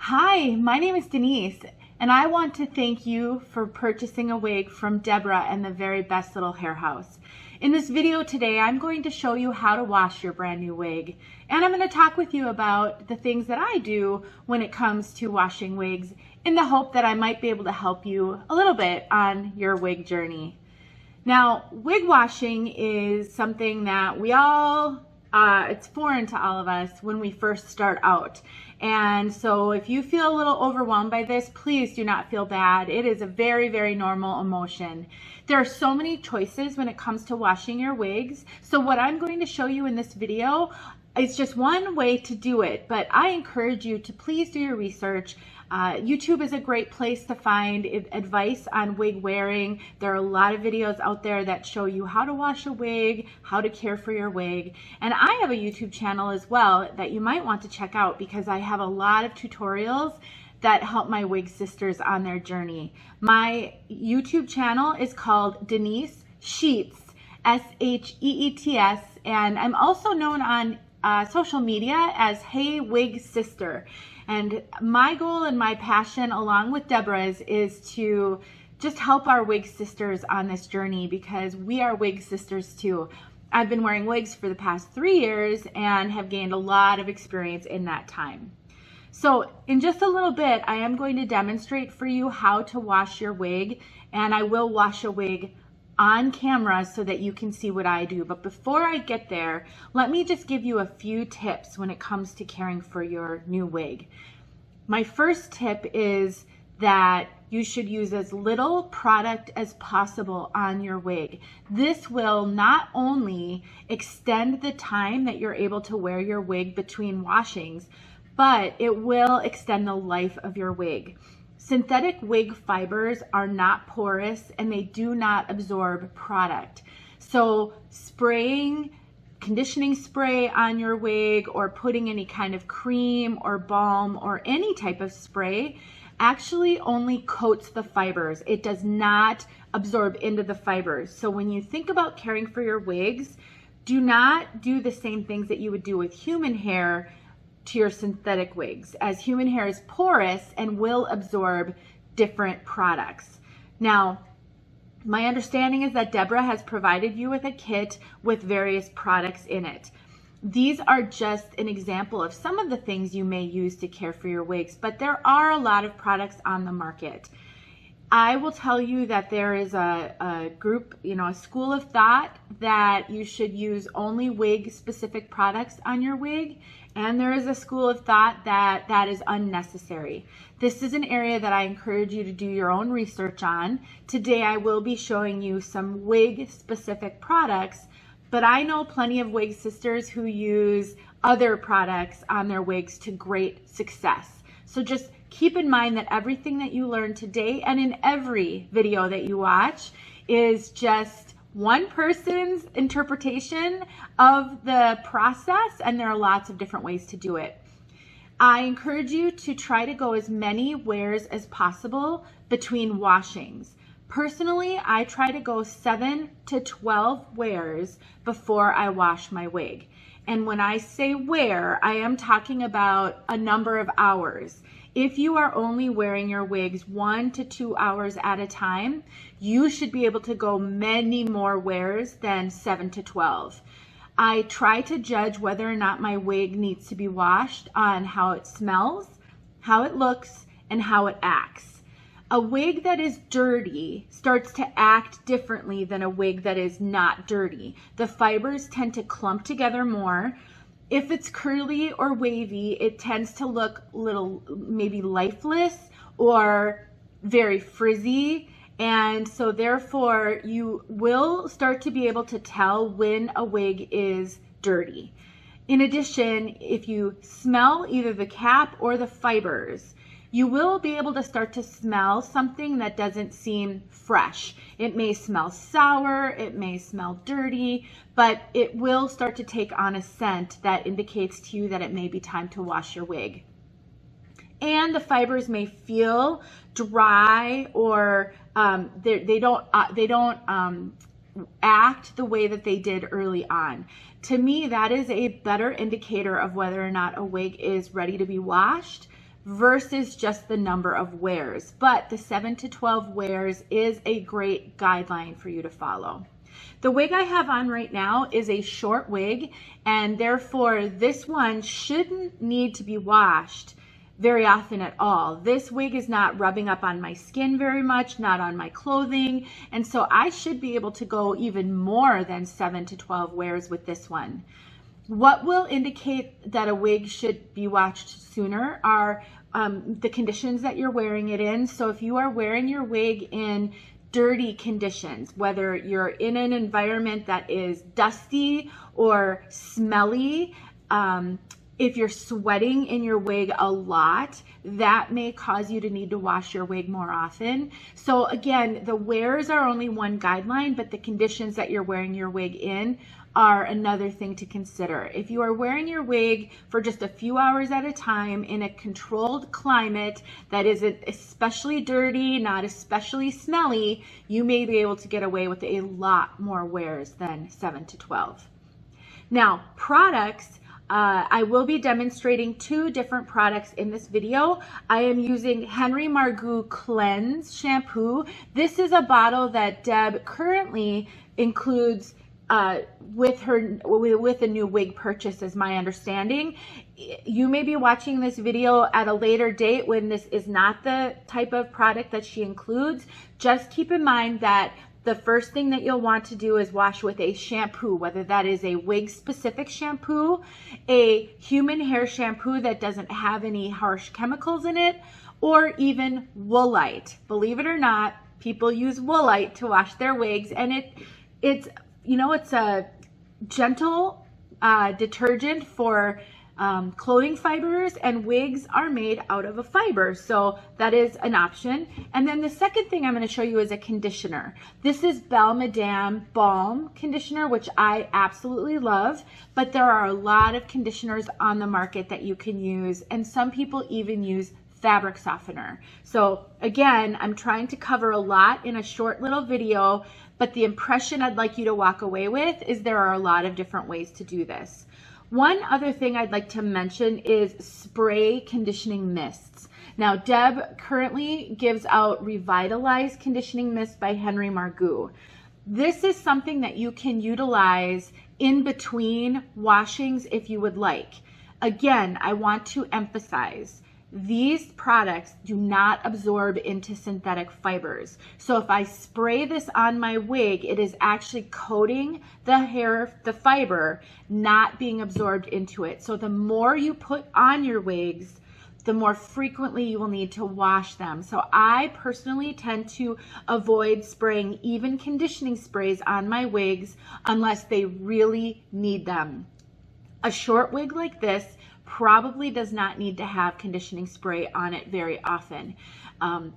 Hi, my name is Denise, and I want to thank you for purchasing a wig from Deborah and the Very Best Little Hair House. In this video today, I'm going to show you how to wash your brand new wig, and I'm going to talk with you about the things that I do when it comes to washing wigs in the hope that I might be able to help you a little bit on your wig journey. Now, wig washing is something that we all it's foreign to all of us when we first start out. And so if you feel a little overwhelmed by this, please do not feel bad. It is a very, very normal emotion. There are so many choices when it comes to washing your wigs. So what I'm going to show you in this video is just one way to do it, but I encourage you to please do your research. YouTube is a great place to find advice on wig wearing. There are a lot of videos out there that show you how to wash a wig, how to care for your wig. And I have a YouTube channel as well that you might want to check out because I have a lot of tutorials that help my wig sisters on their journey. My YouTube channel is called Denise Sheets, S-H-E-E-T-S, and I'm also known on social media as Hey Wig Sister. And my goal and my passion, along with Deborah's, is to just help our wig sisters on this journey because we are wig sisters too. I've been wearing wigs for the past 3 years and have gained a lot of experience in that time. So in just a little bit, I am going to demonstrate for you how to wash your wig, and I will wash a wig on camera so that you can see what I do. But before I get there, let me just give you a few tips when it comes to caring for your new wig. My first tip is that you should use as little product as possible on your wig. This will not only extend the time that you're able to wear your wig between washings, but it will extend the life of your wig. Synthetic wig fibers are not porous and they do not absorb product. So spraying conditioning spray on your wig or putting any kind of cream or balm or any type of spray actually only coats the fibers. It does not absorb into the fibers. So when you think about caring for your wigs, do not do the same things that you would do with human hair to your synthetic wigs, as human hair is porous and will absorb different products. Now, my understanding is that Deborah has provided you with a kit with various products in it. These are just an example of some of the things you may use to care for your wigs, but there are a lot of products on the market. I will tell you that there is a group, a school of thought that you should use only wig specific products on your wig. And there is a school of thought that that is unnecessary. This is an area that I encourage you to do your own research on. Today I will be showing you some wig specific products, but I know plenty of wig sisters who use other products on their wigs to great success. So just keep in mind that everything that you learn today and in every video that you watch is just one person's interpretation of the process, and there are lots of different ways to do it. I encourage you to try to go as many wears as possible between washings. Personally, I try to go 7 to 12 wears before I wash my wig. And when I say wear, I am talking about a number of hours. If you are only wearing your wigs 1 to 2 hours at a time, you should be able to go many more wears than 7 to 12. I try to judge whether or not my wig needs to be washed on how it smells, how it looks, and how it acts. A wig that is dirty starts to act differently than a wig that is not dirty. The fibers tend to clump together more. If it's curly or wavy, it tends to look little, maybe lifeless or very frizzy. And so therefore you will start to be able to tell when a wig is dirty. In addition, if you smell either the cap or the fibers, you will be able to start to smell something that doesn't seem fresh. It may smell sour, it may smell dirty, but it will start to take on a scent that indicates to you that it may be time to wash your wig. And the fibers may feel dry or they don't act the way that they did early on. To me, that is a better indicator of whether or not a wig is ready to be washed versus just the number of wears. But the 7 to 12 wears is a great guideline for you to follow. The wig I have on right now is a short wig, and therefore this one shouldn't need to be washed very often at all. This wig is not rubbing up on my skin very much, not on my clothing, and so I should be able to go even more than 7 to 12 wears with this one. What will indicate that a wig should be washed sooner are the conditions that you're wearing it in. So if you are wearing your wig in dirty conditions, whether you're in an environment that is dusty or smelly, if you're sweating in your wig a lot, that may cause you to need to wash your wig more often. So again, the wears are only one guideline, but the conditions that you're wearing your wig in are another thing to consider. If you are wearing your wig for just a few hours at a time in a controlled climate that isn't especially dirty, not especially smelly, you may be able to get away with a lot more wears than 7 to 12. Now, products, I will be demonstrating 2 different products in this video. I am using Henry Margaux Cleanse Shampoo. This is a bottle that Deb currently includes with a new wig purchase, is my understanding. You may be watching this video at a later date when this is not the type of product that she includes. Just keep in mind that the first thing that you'll want to do is wash with a shampoo, whether that is a wig specific shampoo, a human hair shampoo that doesn't have any harsh chemicals in it, or even Woolite. Believe it or not, people use Woolite to wash their wigs, and it's a gentle detergent for clothing fibers, and wigs are made out of a fiber, so that is an option. And then the second thing I'm going to show you is a conditioner. This is Belle Madame Balm Conditioner, which I absolutely love, but there are a lot of conditioners on the market that you can use, and some people even use fabric softener. So again, I'm trying to cover a lot in a short little video, but the impression I'd like you to walk away with is there are a lot of different ways to do this. One other thing I'd like to mention is spray conditioning mists. Now, Deb currently gives out Revitalize Conditioning Mist by Henry Margaux. This is something that you can utilize in between washings if you would like. Again, I want to emphasize, these products do not absorb into synthetic fibers. So if I spray this on my wig, it is actually coating the hair, the fiber, not being absorbed into it. So the more you put on your wigs, the more frequently you will need to wash them. So I personally tend to avoid spraying even conditioning sprays on my wigs unless they really need them. A short wig like this probably does not need to have conditioning spray on it very often.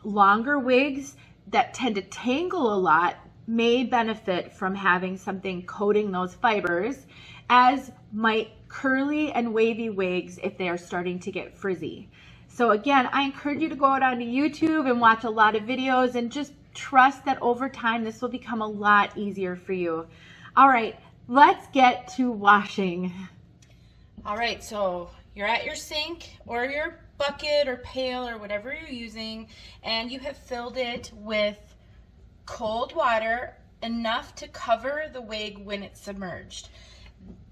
Longer wigs that tend to tangle a lot may benefit from having something coating those fibers, as might curly and wavy wigs if they are starting to get frizzy. So again, I encourage you to go out onto YouTube and watch a lot of videos and just trust that over time this will become a lot easier for you. All right, let's get to washing. All right, so you're at your sink or your bucket or pail or whatever you're using, and you have filled it with cold water enough to cover the wig when it's submerged.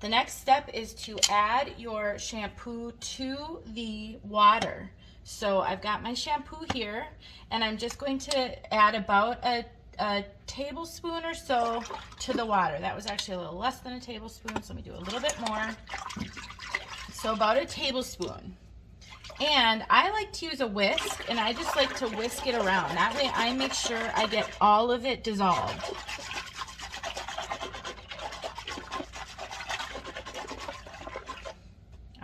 The next step is to add your shampoo to the water. So I've got my shampoo here, and I'm just going to add about a tablespoon or so to the water. That was actually a little less than a tablespoon, so let me do a little bit more. So about a tablespoon. And I like to use a whisk, and I just like to whisk it around. That way I make sure I get all of it dissolved.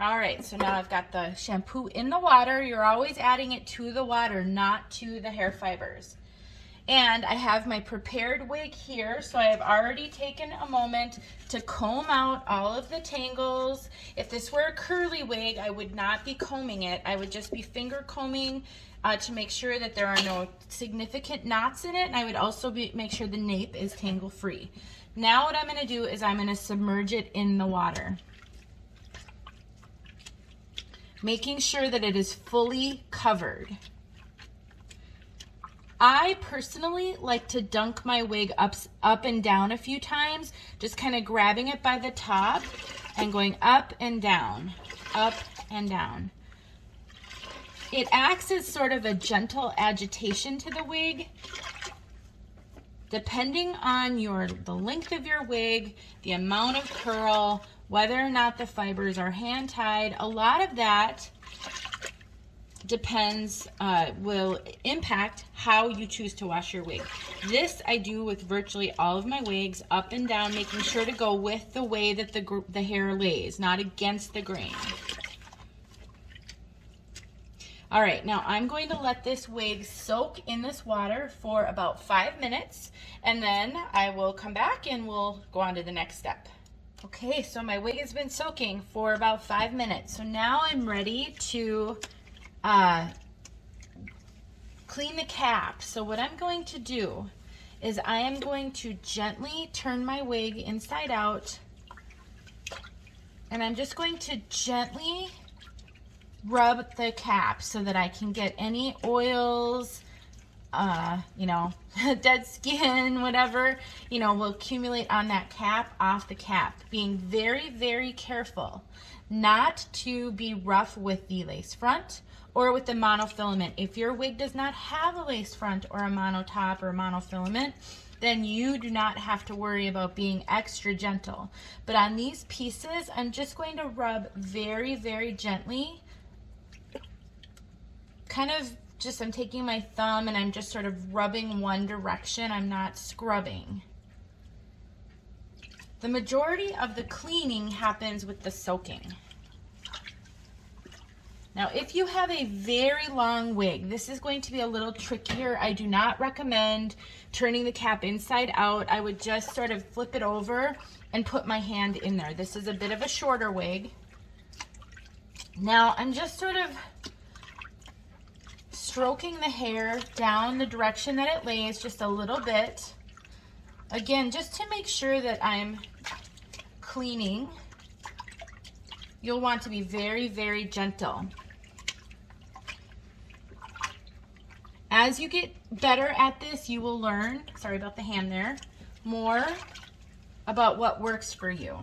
All right, so now I've got the shampoo in the water. You're always adding it to the water, not to the hair fibers. And I have my prepared wig here, so I have already taken a moment to comb out all of the tangles. If this were a curly wig, I would not be combing it. I would just be finger combing to make sure that there are no significant knots in it, and I would also make sure the nape is tangle free. Now what I'm going to do is I'm going to submerge it in the water. making sure that it is fully covered. I personally like to dunk my wig up and down a few times, just kind of grabbing it by the top and going up and down, up and down. It acts as sort of a gentle agitation to the wig. Depending on the length of your wig, the amount of curl, whether or not the fibers are hand tied, a lot of that depends, will impact how you choose to wash your wig. This I do with virtually all of my wigs, up and down, making sure to go with the way that the hair lays, not against the grain. All right, now I'm going to let this wig soak in this water for about 5 minutes, and then I will come back and we'll go on to the next step. Okay, so my wig has been soaking for about 5 minutes. So now I'm ready to clean the cap. So what I'm going to do is I am going to gently turn my wig inside out, and I'm just going to gently rub the cap so that I can get any oils, you know, dead skin, whatever, you know, will accumulate on that cap off the cap. Being very, very careful not to be rough with the lace front or with the monofilament. If your wig does not have a lace front or a mono top or a monofilament, then you do not have to worry about being extra gentle. But on these pieces, I'm just going to rub very, very gently. Kind of just, I'm taking my thumb and I'm just sort of rubbing one direction. I'm not scrubbing. The majority of the cleaning happens with the soaking. Now, if you have a very long wig, this is going to be a little trickier. I do not recommend turning the cap inside out. I would just sort of flip it over and put my hand in there. This is a bit of a shorter wig. Now, I'm just sort of stroking the hair down the direction that it lays just a little bit. Again, just to make sure that I'm cleaning. You'll want to be very, very gentle. As you get better at this, you will learn, sorry about the hand there, more about what works for you.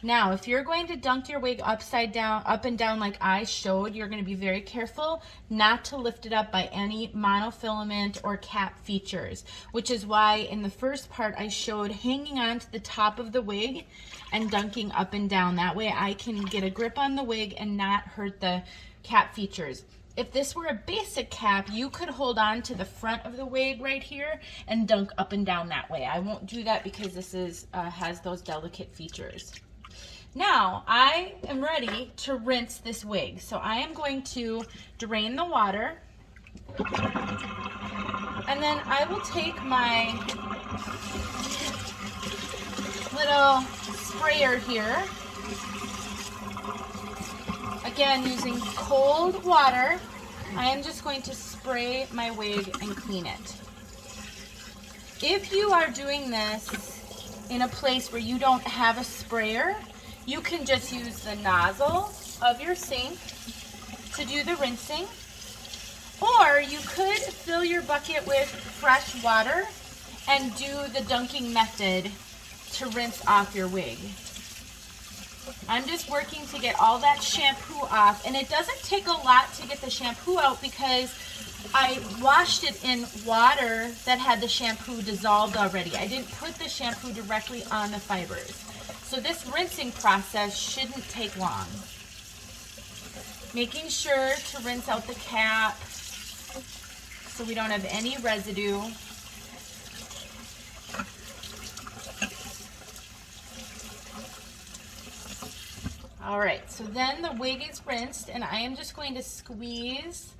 Now, if you're going to dunk your wig upside down, up and down like I showed, you're going to be very careful not to lift it up by any monofilament or cap features, which is why in the first part I showed hanging on to the top of the wig and dunking up and down. That way I can get a grip on the wig and not hurt the cap features. If this were a basic cap, you could hold on to the front of the wig right here and dunk up and down that way. I won't do that because this is has those delicate features. Now, I am ready to rinse this wig. So I am going to drain the water, and then I will take my little sprayer here. Again, using cold water, I am just going to spray my wig and clean it. If you are doing this in a place where you don't have a sprayer, you can just use the nozzle of your sink to do the rinsing, or you could fill your bucket with fresh water and do the dunking method to rinse off your wig. I'm just working to get all that shampoo off, and it doesn't take a lot to get the shampoo out because I washed it in water that had the shampoo dissolved already. I didn't put the shampoo directly on the fibers. So this rinsing process shouldn't take long. Making sure to rinse out the cap so we don't have any residue. All right, so then the wig is rinsed, and I am just going to squeeze.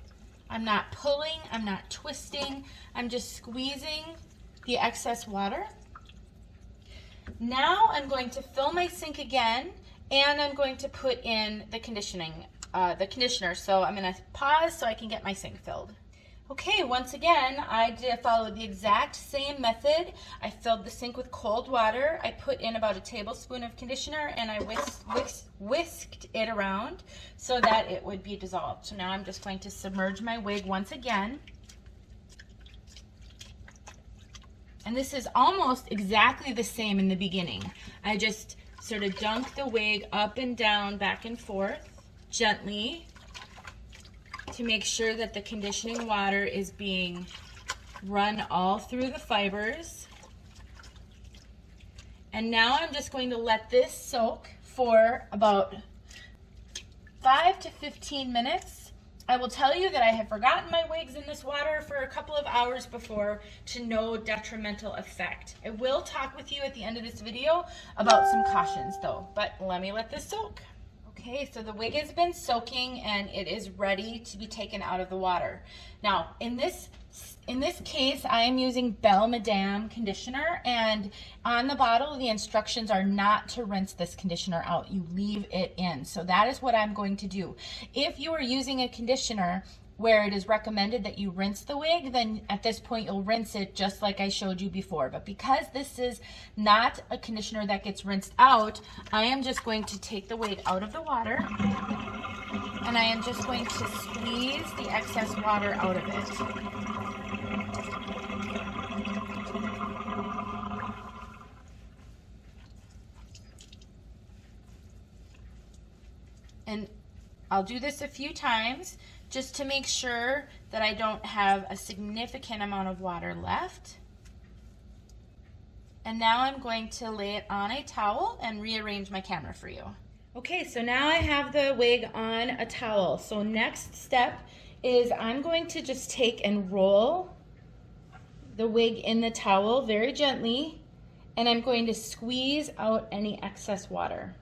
I'm not pulling, I'm not twisting, I'm just squeezing the excess water. Now I'm going to fill my sink again, and I'm going to put in the conditioner. So I'm going to pause so I can get my sink filled. Okay, once again, I did follow the exact same method. I filled the sink with cold water. I put in about a tablespoon of conditioner and I whisked it around so that it would be dissolved. So now I'm just going to submerge my wig once again. And this is almost exactly the same in the beginning. I just sort of dunk the wig up and down, back and forth, gently, to make sure that the conditioning water is being run all through the fibers. And now I'm just going to let this soak for about 5 to 15 minutes. I will tell you that I have forgotten my wigs in this water for a couple of hours before, to no detrimental effect. I will talk with you at the end of this video about some cautions though, but let me let this soak. Okay, so the wig has been soaking and it is ready to be taken out of the water. Now, in this case, I am using Belle Madame conditioner, and on the bottle, the instructions are not to rinse this conditioner out. You leave it in. So that is what I'm going to do. If you are using a conditioner where it is recommended that you rinse the wig, then at this point you'll rinse it just like I showed you before. But because this is not a conditioner that gets rinsed out, I am just going to take the wig out of the water and I am just going to squeeze the excess water out of it. And I'll do this a few times just to make sure that I don't have a significant amount of water left. And now I'm going to lay it on a towel and rearrange my camera for you. Okay, so now I have the wig on a towel. So next step is I'm going to just take and roll the wig in the towel very gently, and I'm going to squeeze out any excess water.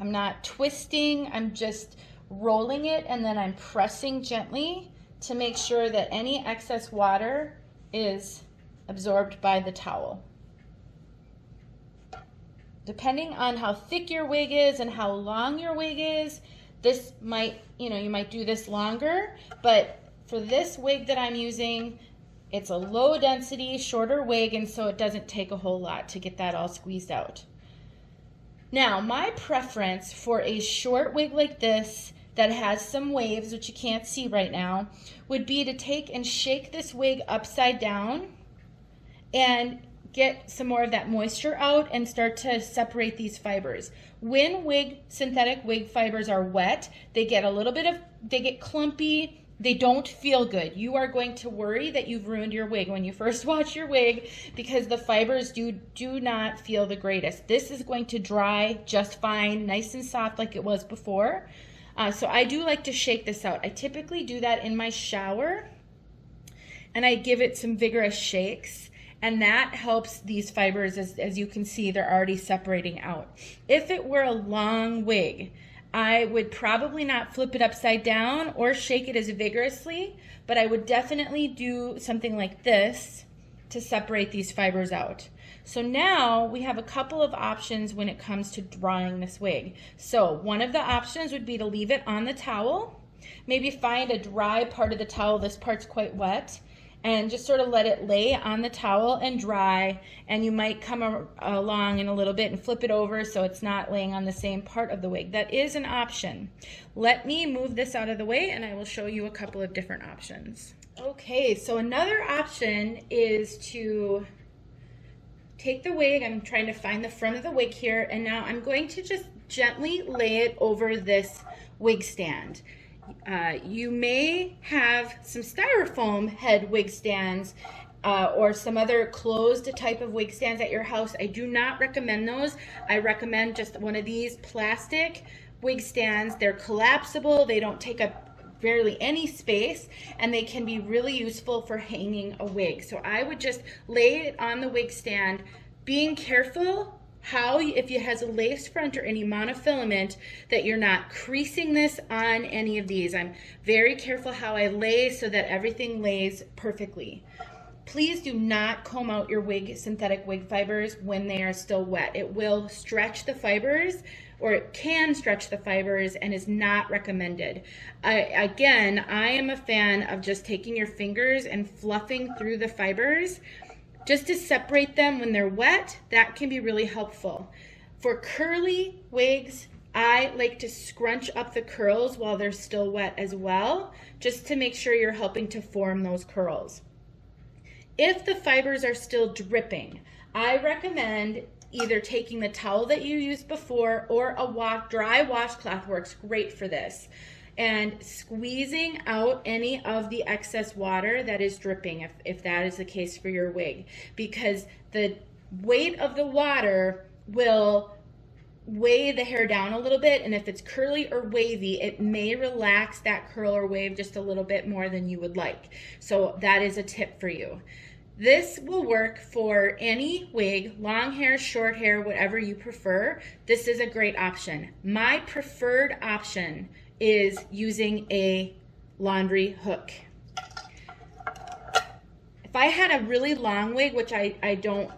I'm not twisting, I'm just rolling it, and then I'm pressing gently to make sure that any excess water is absorbed by the towel. Depending on how thick your wig is and how long your wig is, this might, you might do this longer, but for this wig that I'm using, it's a low density, shorter wig, and so it doesn't take a whole lot to get that all squeezed out. Now, my preference for a short wig like this that has some waves, which you can't see right now, would be to take and shake this wig upside down and get some more of that moisture out and start to separate these fibers. When synthetic wig fibers are wet, they get they get clumpy, they don't feel good. You are going to worry that you've ruined your wig when you first wash your wig, because the fibers do not feel the greatest. This is going to dry just fine, nice and soft like it was before. So I do like to shake this out. I typically do that in my shower, and I give it some vigorous shakes, and that helps these fibers, as you can see, they're already separating out. If it were a long wig, I would probably not flip it upside down or shake it as vigorously, but I would definitely do something like this to separate these fibers out. So now we have a couple of options when it comes to drying this wig. So one of the options would be to leave it on the towel, maybe find a dry part of the towel, this part's quite wet, and just sort of let it lay on the towel and dry, and you might come along in a little bit and flip it over so it's not laying on the same part of the wig. That is an option. Let me move this out of the way and I will show you a couple of different options. Okay, so another option is to take the wig, I'm trying to find the front of the wig here, and now I'm going to just gently lay it over this wig stand. You may have some styrofoam head wig stands or some other closed type of wig stands at your house. I do not recommend those. I recommend just one of these plastic wig stands. They're collapsible, they don't take up barely any space, and they can be really useful for hanging a wig. So I would just lay it on the wig stand, being careful if it has a lace front or any monofilament, that you're not creasing this on any of these. I'm very careful how I lay so that everything lays perfectly. please do not comb out your synthetic wig fibers when they are still wet. It will stretch the fibers, or it can stretch the fibers, and is not recommended. Again, I am a fan of just taking your fingers and fluffing through the fibers just to separate them when they're wet. That can be really helpful. For curly wigs, I like to scrunch up the curls while they're still wet as well, just to make sure you're helping to form those curls. If the fibers are still dripping, I recommend either taking the towel that you used before, or a dry washcloth works great for this, and squeezing out any of the excess water that is dripping, if that is the case for your wig, because the weight of the water will weigh the hair down a little bit, and if it's curly or wavy, it may relax that curl or wave just a little bit more than you would like. So that is a tip for you. This will work for any wig, long hair, short hair, whatever you prefer. This is a great option. My preferred option is using a laundry hook. If I had a really long wig, which I don't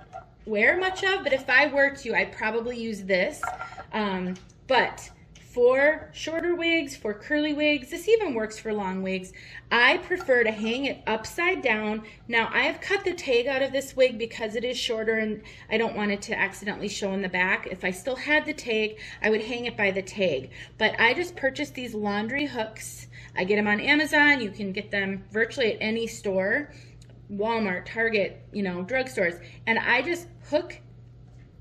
wear much of, but if I were to, I'd probably use this. But for shorter wigs, for curly wigs, this even works for long wigs, I prefer to hang it upside down. Now, I have cut the tag out of this wig because it is shorter and I don't want it to accidentally show in the back. If I still had the tag, I would hang it by the tag. But I just purchased these laundry hooks. I get them on Amazon. You can get them virtually at any store, Walmart, Target, drugstores. And I just hook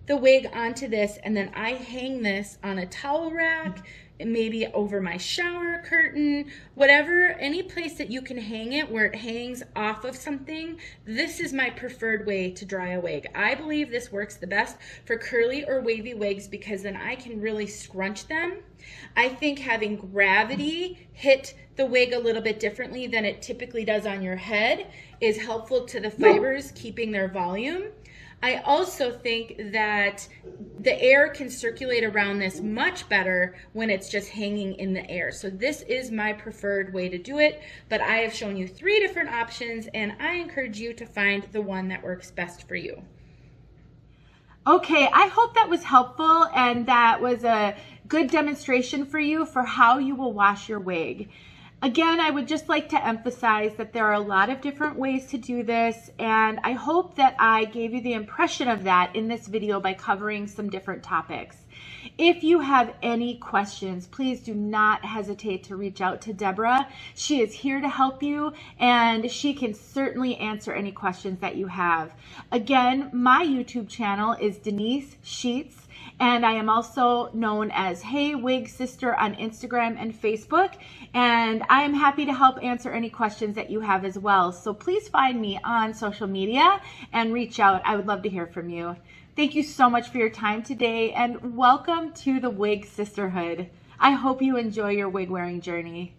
the wig onto this, and then I hang this on a towel rack, maybe over my shower curtain, whatever, any place that you can hang it where it hangs off of something. This is my preferred way to dry a wig. I believe this works the best for curly or wavy wigs because then I can really scrunch them. I think having gravity hit the wig a little bit differently than it typically does on your head is helpful to the fibers keeping their volume. I also think that the air can circulate around this much better when it's just hanging in the air. So this is my preferred way to do it, but I have shown you 3 different options, and I encourage you to find the one that works best for you. Okay, I hope that was helpful and that was a good demonstration for you for how you will wash your wig. Again, I would just like to emphasize that there are a lot of different ways to do this, and I hope that I gave you the impression of that in this video by covering some different topics. If you have any questions, please do not hesitate to reach out to Deborah. She is here to help you, and she can certainly answer any questions that you have. Again, my YouTube channel is Denise Sheets, and I am also known as Hey Wig Sister on Instagram and Facebook, and I am happy to help answer any questions that you have as well. So please find me on social media and reach out. I would love to hear from you. Thank you so much for your time today, and welcome to the Wig Sisterhood. I hope you enjoy your wig wearing journey.